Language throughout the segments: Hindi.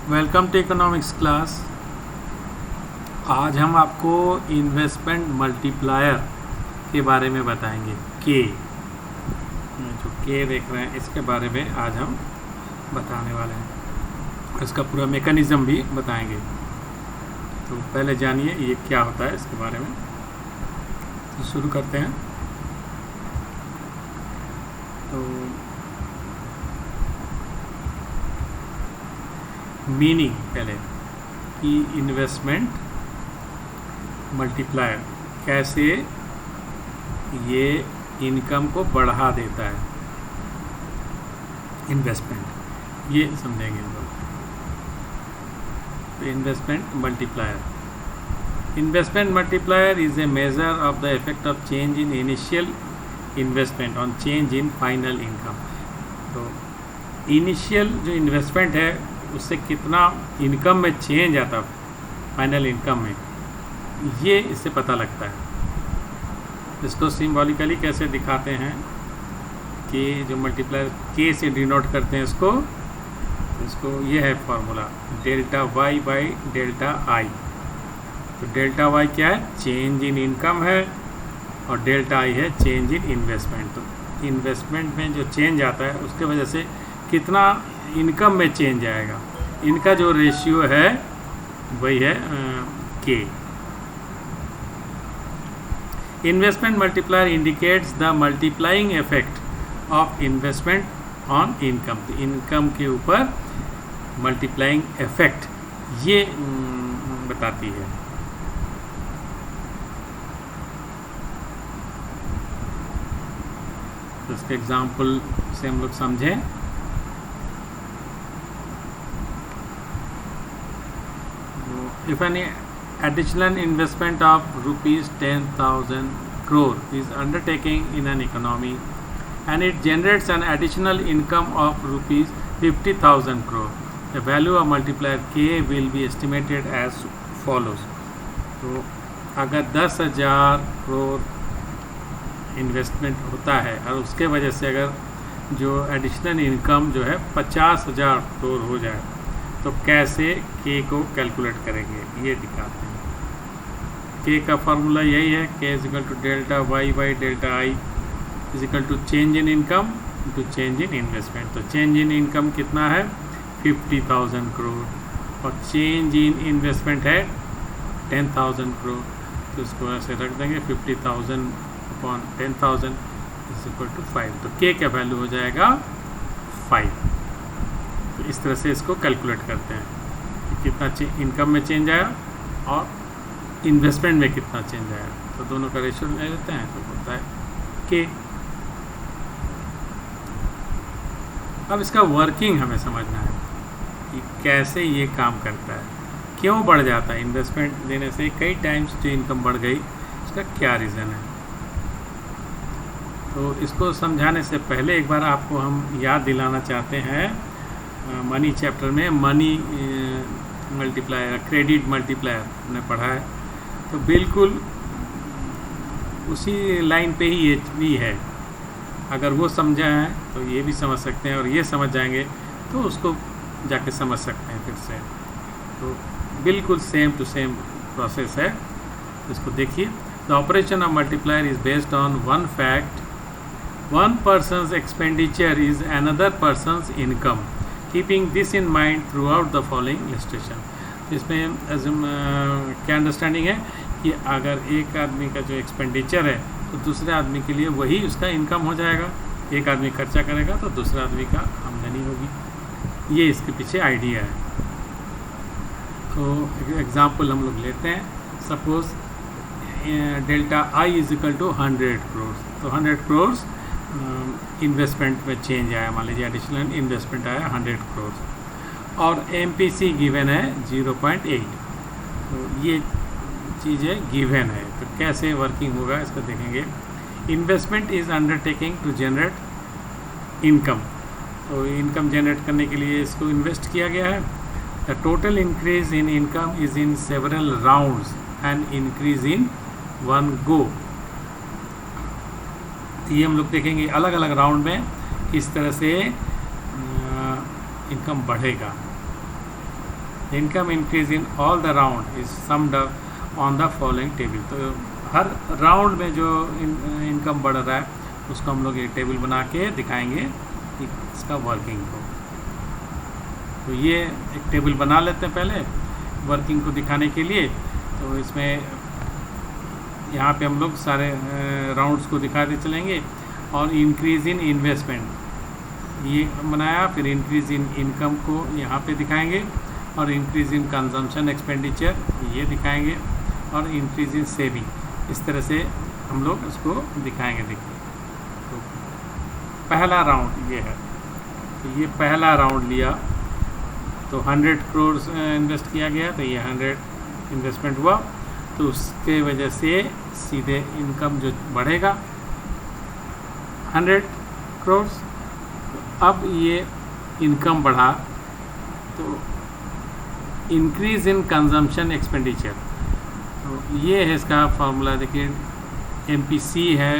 Welcome to economics class. आज हम आपको इन्वेस्टमेंट मल्टीप्लायर के बारे में बताएंगे। के जो के देख रहे हैं इसके बारे में आज हम बताने वाले हैं, इसका पूरा मैकेनिज्म भी बताएंगे। तो पहले जानिए ये क्या होता है इसके बारे में। तो शुरू करते हैं। तो मीनिंग पहले कि इन्वेस्टमेंट मल्टीप्लायर कैसे ये इनकम को बढ़ा देता है, इन्वेस्टमेंट ये समझेंगे हम लोग। तो investment multiplier is a measure of the effect of change in initial investment on change in final income. तो इनिशियल जो इन्वेस्टमेंट है उससे कितना इनकम में चेंज आता है, फाइनल इनकम में, ये इससे पता लगता है। इसको सिंबॉलिकली कैसे दिखाते हैं कि जो मल्टीप्लायर के से डिनोट करते हैं इसको ये है formula delta Y by delta I. तो डेल्टा वाई क्या है, चेंज इन इनकम है, और डेल्टा आई है चेंज इन इन्वेस्टमेंट। तो इन्वेस्टमेंट में जो चेंज आता है उसके वजह से कितना इनकम में चेंज आएगा, इनका जो रेशियो है वही है के। Investment multiplier indicates the multiplying effect of investment on income. तो इनकम के ऊपर मल्टीप्लाइंग इफेक्ट ये बताती है। तो इसके एग्जाम्पल से हम लोग समझें। If any additional investment of rupees 10,000 crore is undertaken in an economy and it generates an additional income of rupees 50,000 crore, the value of multiplier K will be estimated as follows. तो अगर 10,000 करोड़ इन्वेस्टमेंट होता है और उसके वजह से अगर जो एडिशनल इनकम जो है 50,000 करोड़ हो जाए तो कैसे के को कैलकुलेट करेंगे ये दिखाते हैं। के का फॉर्मूला यही है, K is equal to delta Y by delta I is equal to change in income to change in investment. तो चेंज इन इनकम कितना है 50,000 करोड़ और चेंज इन इन्वेस्टमेंट है 10,000 करोड़। तो इसको ऐसे रख देंगे 50,000 अपॉन 10,000 इज इक्वल टू 5। तो के का वैल्यू हो जाएगा 5। तो इस तरह से इसको कैलकुलेट करते हैं कि कितना इनकम में चेंज आया और इन्वेस्टमेंट में कितना चेंज आया। तो दोनों का रेशियो ले लेते हैं तो होता है के। अब इसका वर्किंग हमें समझना है कि कैसे ये काम करता है, क्यों बढ़ जाता है इन्वेस्टमेंट देने से कई टाइम्स जो इनकम बढ़ गई, इसका क्या रीज़न है। तो इसको समझाने से पहले एक बार आपको हम याद दिलाना चाहते हैं, मनी चैप्टर में मनी मल्टीप्लायर, क्रेडिट मल्टीप्लायर हमने पढ़ा है। तो बिल्कुल उसी लाइन पे ही ये भी है। अगर वो समझा है तो ये भी समझ सकते हैं, और ये समझ जाएंगे तो उसको जाके समझ सकते हैं फिर से। तो बिल्कुल सेम टू सेम प्रोसेस है। इसको देखिए। The operation of multiplier is based on one fact, one person's expenditure is another person's income, keeping this in mind through out the following illustration. इसमें क्या अंडरस्टैंडिंग है कि अगर एक आदमी का जो एक्सपेंडिचर है तो दूसरे आदमी के लिए वही उसका इनकम हो जाएगा। एक आदमी खर्चा करेगा तो दूसरा आदमी का आमदनी होगी। ये इसके पीछे आइडिया है। तो एग्जांपल हम लोग लेते हैं। Suppose delta I is equal to 100 crore. तो 100 करोड़ इन्वेस्टमेंट में चेंज आया, मान लीजिए एडिशनल इन्वेस्टमेंट आया 100 करोड़ और एमपीसी गिवन है 0.8। तो ये चीज़ें गिवन है। तो कैसे वर्किंग होगा इसको देखेंगे। Investment is undertaking to generate income. तो इनकम जनरेट करने के लिए इसको इन्वेस्ट किया गया है। The total increase in income is in several rounds and increase in one go. ये हम लोग देखेंगे अलग अलग राउंड में किस तरह से इनकम बढ़ेगा। Income increase in all the round is summed on the following table. तो हर राउंड में जो इनकम बढ़ रहा है उसको हम लोग ये टेबल बना के दिखाएंगे इसका वर्किंग को। तो ये एक टेबल बना लेते हैं पहले वर्किंग को दिखाने के लिए। तो इसमें यहाँ पे हम लोग सारे राउंड्स को दिखाते चलेंगे। और इंक्रीज़ इन इन्वेस्टमेंट ये बनाया, फिर इंक्रीज़ इन इनकम को यहाँ पे दिखाएंगे, और इंक्रीज़ इन कंजम्पशन एक्सपेंडिचर ये दिखाएंगे, और इंक्रीज़ इन सेविंग इस तरह से हम लोग इसको दिखाएंगे। देखिए तो पहला राउंड ये है। तो ये पहला राउंड लिया तो 100 करोड़ इन्वेस्ट किया गया, तो ये 100 इन्वेस्टमेंट हुआ, तो उसके वजह से सीधे इनकम जो बढ़ेगा 100 करोड़। तो अब ये इनकम बढ़ा तो इंक्रीज़ इन कंजम्पशन एक्सपेंडिचर, तो ये है इसका फार्मूला। देखिए MPC है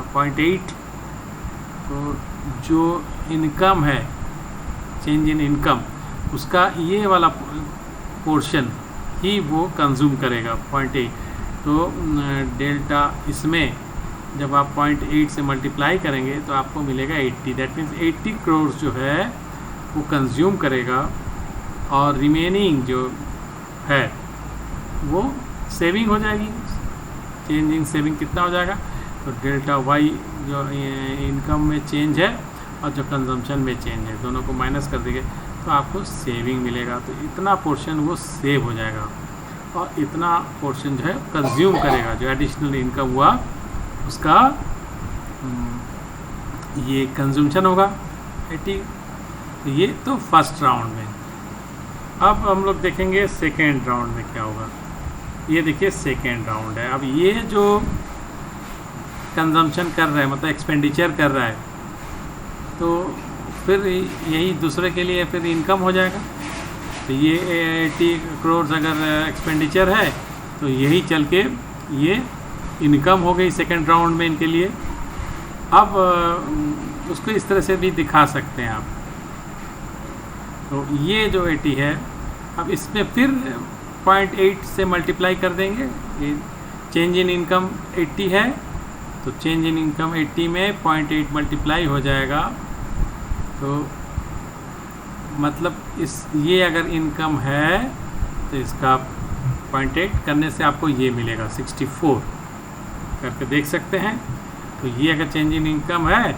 0.8। तो जो इनकम है चेंज इन इनकम उसका ये वाला पोर्शन ही वो कंज्यूम करेगा 0.8। तो डेल्टा इसमें जब आप 0.8 से मल्टीप्लाई करेंगे तो आपको मिलेगा 80। दैट मीन्स 80 करोड़ जो है वो कंज्यूम करेगा, और रिमेनिंग जो है वो सेविंग हो जाएगी। चेंज इन सेविंग कितना हो जाएगा, तो डेल्टा वाई जो इनकम में चेंज है और जो कंजम्पशन में चेंज है दोनों को माइनस कर देंगे तो आपको सेविंग मिलेगा। तो इतना पोर्शन वो सेव हो जाएगा, और इतना पोर्शन जो है कंज्यूम करेगा। जो एडिशनल इनकम हुआ उसका ये कंजम्पशन होगा 80। ये तो फर्स्ट राउंड में। अब हम लोग देखेंगे सेकेंड राउंड में क्या होगा। ये देखिए सेकेंड राउंड है। अब ये जो कंजम्पशन कर रहा है मतलब एक्सपेंडिचर कर रहा है, तो फिर यही दूसरे के लिए फिर इनकम हो जाएगा। तो ये 80 करोड़ अगर एक्सपेंडिचर है तो यही चल के ये इनकम हो गई सेकेंड राउंड में इनके लिए। अब उसको इस तरह से भी दिखा सकते हैं आप। तो ये जो 80 है, अब इसमें फिर 0.8 से मल्टीप्लाई कर देंगे। ये चेंज इन इनकम 80 है, तो चेंज इन इनकम 80 में 0.8 मल्टीप्लाई हो जाएगा। तो मतलब ये अगर इनकम है तो इसका 0.8 करने से आपको ये मिलेगा 64 करके देख सकते हैं। तो ये अगर चेंज इन इनकम है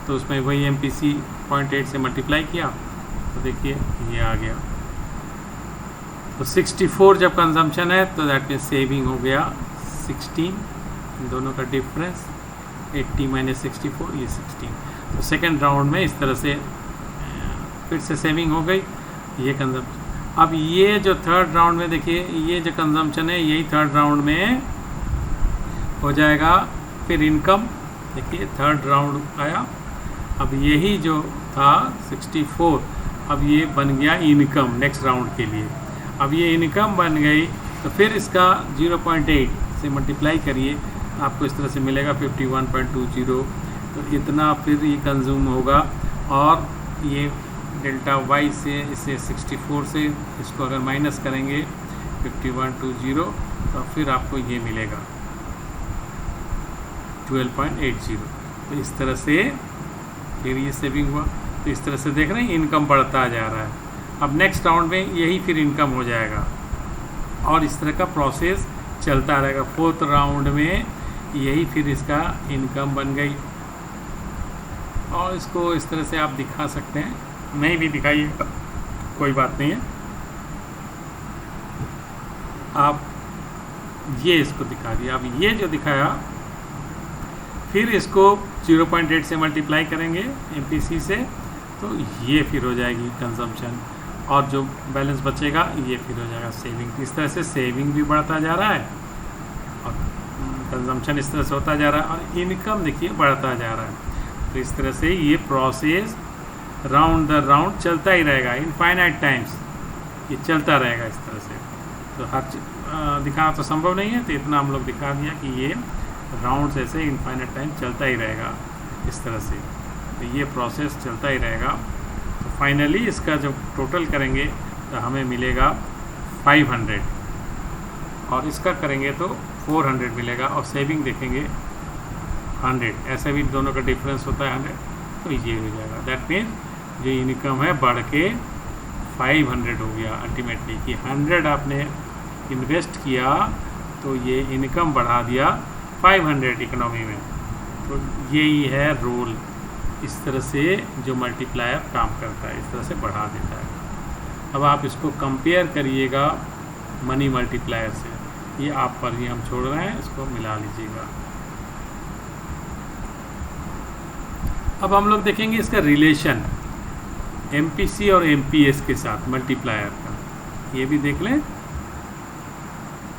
तो उसमें वही MPC 0.8 से मल्टीप्लाई किया तो देखिए ये आ गया। तो 64 जब कंजम्पशन है तो दैट मीन्स सेविंग हो गया 16। इन दोनों का डिफरेंस 80 - 64 ये 16। तो सेकेंड राउंड में इस तरह से फिर से सेविंग हो गई, ये कंजम्पशन। अब ये जो थर्ड राउंड में देखिए ये जो कंजम्पशन है यही थर्ड राउंड में हो जाएगा। फिर इनकम देखिए थर्ड राउंड आया। अब यही जो था 64 अब ये बन गया इनकम नेक्स्ट राउंड के लिए। अब ये इनकम बन गई तो फिर इसका 0.8 से मल्टीप्लाई करिए, आपको इस तरह से मिलेगा 51.20। तो इतना फिर ये कंज्यूम होगा, और ये डेल्टा वाई से इसे 64 से इसको अगर माइनस करेंगे 5120 तो फिर आपको ये मिलेगा 12.80। तो इस तरह से फिर ये सेविंग हुआ। तो इस तरह से देख रहे हैं इनकम बढ़ता जा रहा है। अब नेक्स्ट राउंड में यही फिर इनकम हो जाएगा, और इस तरह का प्रोसेस चलता रहेगा। फोर्थ राउंड में यही फिर इसका इनकम बन गई, और इसको इस तरह से आप दिखा सकते हैं, नहीं भी दिखाइए कोई बात नहीं है। आप ये इसको दिखा दिया। अब ये जो दिखाया फिर इसको 0.8 से मल्टीप्लाई करेंगे MPC से, तो ये फिर हो जाएगी कंजम्पशन, और जो बैलेंस बचेगा ये फिर हो जाएगा सेविंग। इस तरह से सेविंग भी बढ़ता जा रहा है और कंजम्पशन इस तरह से होता जा रहा है, और इनकम देखिए बढ़ता जा रहा है। तो इस तरह से ये प्रोसेस राउंड द राउंड चलता ही रहेगा, इनफाइनाइट टाइम्स ये चलता रहेगा इस तरह से। तो हर दिखाना तो संभव नहीं है, तो इतना हम लोग दिखा दिया कि ये राउंड ऐसे इनफाइनाइट टाइम चलता ही रहेगा इस तरह से। तो ये प्रोसेस चलता ही रहेगा। तो फाइनली इसका जब टोटल करेंगे तो हमें मिलेगा 500, और इसका करेंगे तो 400 मिलेगा, और सेविंग देखेंगे 100, ऐसे भी दोनों का डिफरेंस होता है 100, तो ये हो जाएगा। दैट मीन्स ये इनकम है बढ़ के 500 हो गया अल्टीमेटली, कि 100 आपने इन्वेस्ट किया तो ये इनकम बढ़ा दिया 500 इकोनॉमी में। तो यही है रोल, इस तरह से जो मल्टीप्लायर काम करता है, इस तरह से बढ़ा देता है। अब आप इसको कंपेयर करिएगा मनी मल्टीप्लायर से, ये आप पर ही हम छोड़ रहे हैं, इसको मिला लीजिएगा। अब हम लोग देखेंगे इसका रिलेशन एमपीसी और एमपीएस के साथ मल्टीप्लायर का, ये भी देख लें।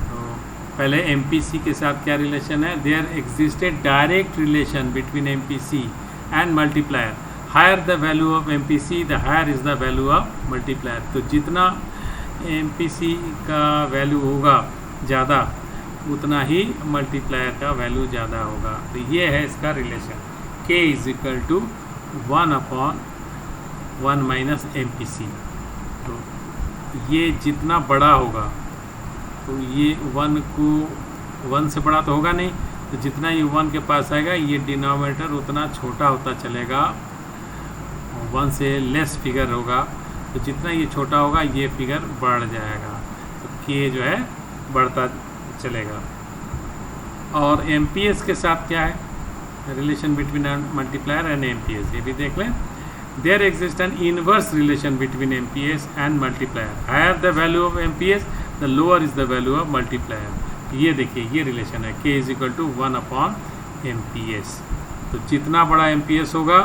तो पहले एमपीसी के साथ क्या रिलेशन है, there existed direct relation between MPC and multiplier, higher the value of MPC the higher is the value of multiplier. तो जितना एमपीसी का वैल्यू होगा ज़्यादा, उतना ही मल्टीप्लायर का वैल्यू ज़्यादा होगा। तो ये है इसका relation, k is equal to 1/1 minus MPC. तो ये जितना बड़ा होगा, तो ये 1 को 1 से बड़ा तो होगा नहीं, तो जितना ये 1 के पास आएगा, ये डिनोमिनेटर उतना छोटा होता चलेगा, 1 से लेस फिगर होगा, तो जितना ये छोटा होगा ये फिगर बढ़ जाएगा, तो k जो है बढ़ता चलेगा। और एमपीएस के साथ क्या है relation between multiplier and MPS, ये भी देख लें। There exist an inverse relation between MPS and multiplier, higher the value of MPS the lower is the value of multiplier. ये देखिए ये रिलेशन है, k is equal to 1/MPS। तो जितना बड़ा एमपीएस होगा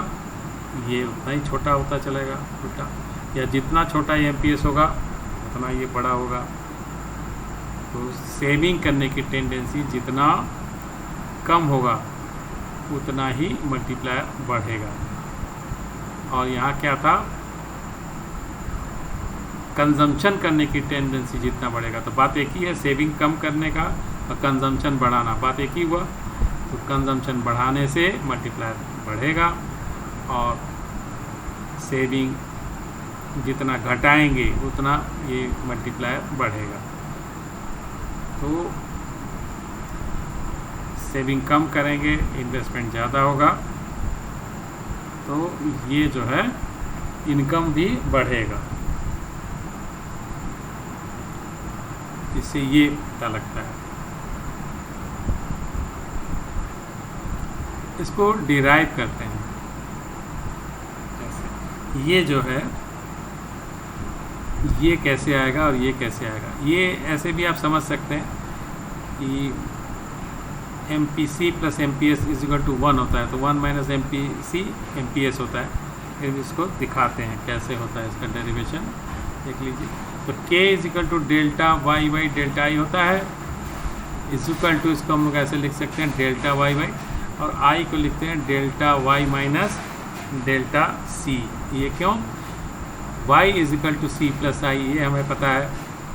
ये उतना ही छोटा होता चलेगा उल्टा, या जितना छोटा एमपीएस होगा उतना ये बड़ा होगा। तो सेविंग करने की टेंडेंसी जितना कम होगा उतना ही मल्टीप्लायर बढ़ेगा। और यहाँ क्या था, कंजम्पशन करने की टेंडेंसी जितना बढ़ेगा, तो बात एक ही है, सेविंग कम करने का और कंजम्पशन बढ़ाना, बात एक ही हुआ। तो कंजम्पशन बढ़ाने से मल्टीप्लायर बढ़ेगा, और सेविंग जितना घटाएंगे उतना ये मल्टीप्लायर बढ़ेगा। तो सेविंग कम करेंगे, इन्वेस्टमेंट ज़्यादा होगा, तो ये जो है इनकम भी बढ़ेगा। इससे ये पता लगता है। इसको डिराइव करते हैं, ये जो है ये कैसे आएगा और ये कैसे आएगा। ये ऐसे भी आप समझ सकते हैं कि MPC plus MPS is equal to 1 होता है, तो 1 माइनस एमपीसी एमपीएस होता है। फिर इसको दिखाते हैं कैसे होता है इसका डेरिवेशन, देख लीजिए। तो k is equal to delta Y by delta I होता है, इज इक्वल टू इसको हम लोग ऐसे लिख सकते हैं डेल्टा वाई बाई, और आई को लिखते हैं delta Y minus delta C. ये क्यों, y is equal to C plus I, ये हमें पता है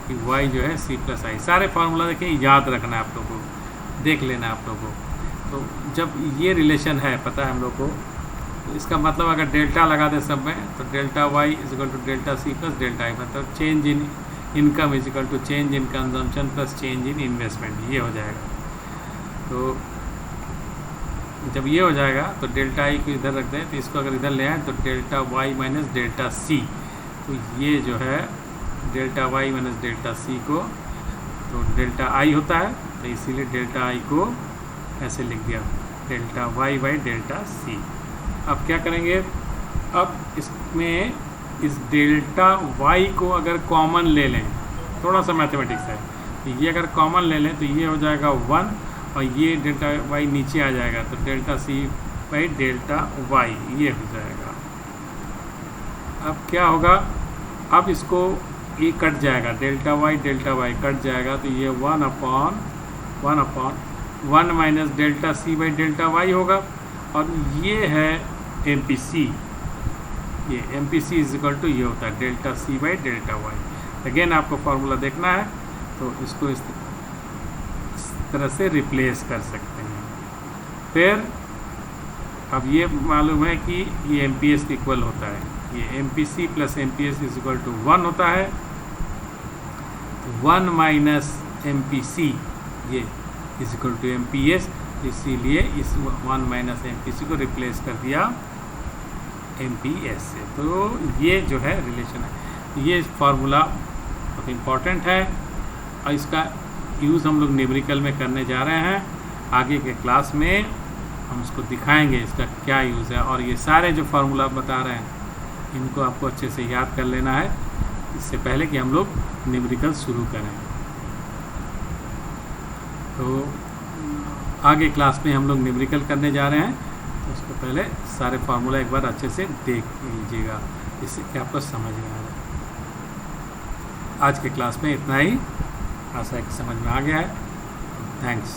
कि y जो है सी प्लस आई। सारे फार्मूला देखिए, याद रखना है आप लोगों को, देख लेना आप लोगों को। तो जब ये रिलेशन है पता है हम लोग को, तो इसका मतलब अगर डेल्टा लगा दे सब में, तो delta y is equal to delta C plus delta I, मतलब change in income is equal to change in consumption plus change in investment, ये हो जाएगा। तो जब ये हो जाएगा तो डेल्टा आई को इधर रख दें, तो इसको अगर इधर ले आए तो delta Y minus delta C, तो ये जो है delta Y minus delta C को, तो डेल्टा आई होता है, तो इसीलिए डेल्टा आई को ऐसे लिख दिया delta Y by delta C. अब क्या करेंगे, अब इसमें इस डेल्टा वाई को अगर कॉमन ले लें, थोड़ा सा मैथमेटिक्स है, तो ये अगर कॉमन ले लें तो ये हो जाएगा 1, और ये डेल्टा वाई नीचे आ जाएगा, तो delta C by delta Y ये हो जाएगा। अब क्या होगा, अब इसको ये कट जाएगा, डेल्टा वाई कट जाएगा, तो ये 1/1 minus delta C by delta Y होगा। और ये है एम पी सी, ये M P C is equal to ये होता है delta C by delta Y. Again आपको फार्मूला देखना है, तो इसको इस तरह से रिप्लेस कर सकते हैं। फिर अब ये मालूम है कि ये एम पी एस के इक्वल होता है, ये M P C plus M P S is equal to 1 होता है, 1 माइनस MPC ये इज इक्वल टू MPS, इसीलिए इस 1 माइनस MPC को रिप्लेस कर दिया MPS से। तो ये जो है रिलेशन है, ये फार्मूला बहुत इम्पॉर्टेंट है और इसका यूज़ हम लोग न्यूमेरिकल में करने जा रहे हैं। आगे के क्लास में हम उसको दिखाएंगे इसका क्या यूज़ है, और ये सारे जो फार्मूला बता रहे हैं इनको आपको अच्छे से याद कर लेना है इससे पहले कि हम लोग न्यूमेरिकल शुरू करें। तो आगे क्लास में हम लोग न्यूमेरिकल करने जा रहे हैं, तो उसको पहले सारे फार्मूला एक बार अच्छे से देख लीजिएगा, इससे कि आपको समझ में आ जाए। आज के क्लास में इतना ही, आशा है कि समझ में आ गया है। थैंक्स।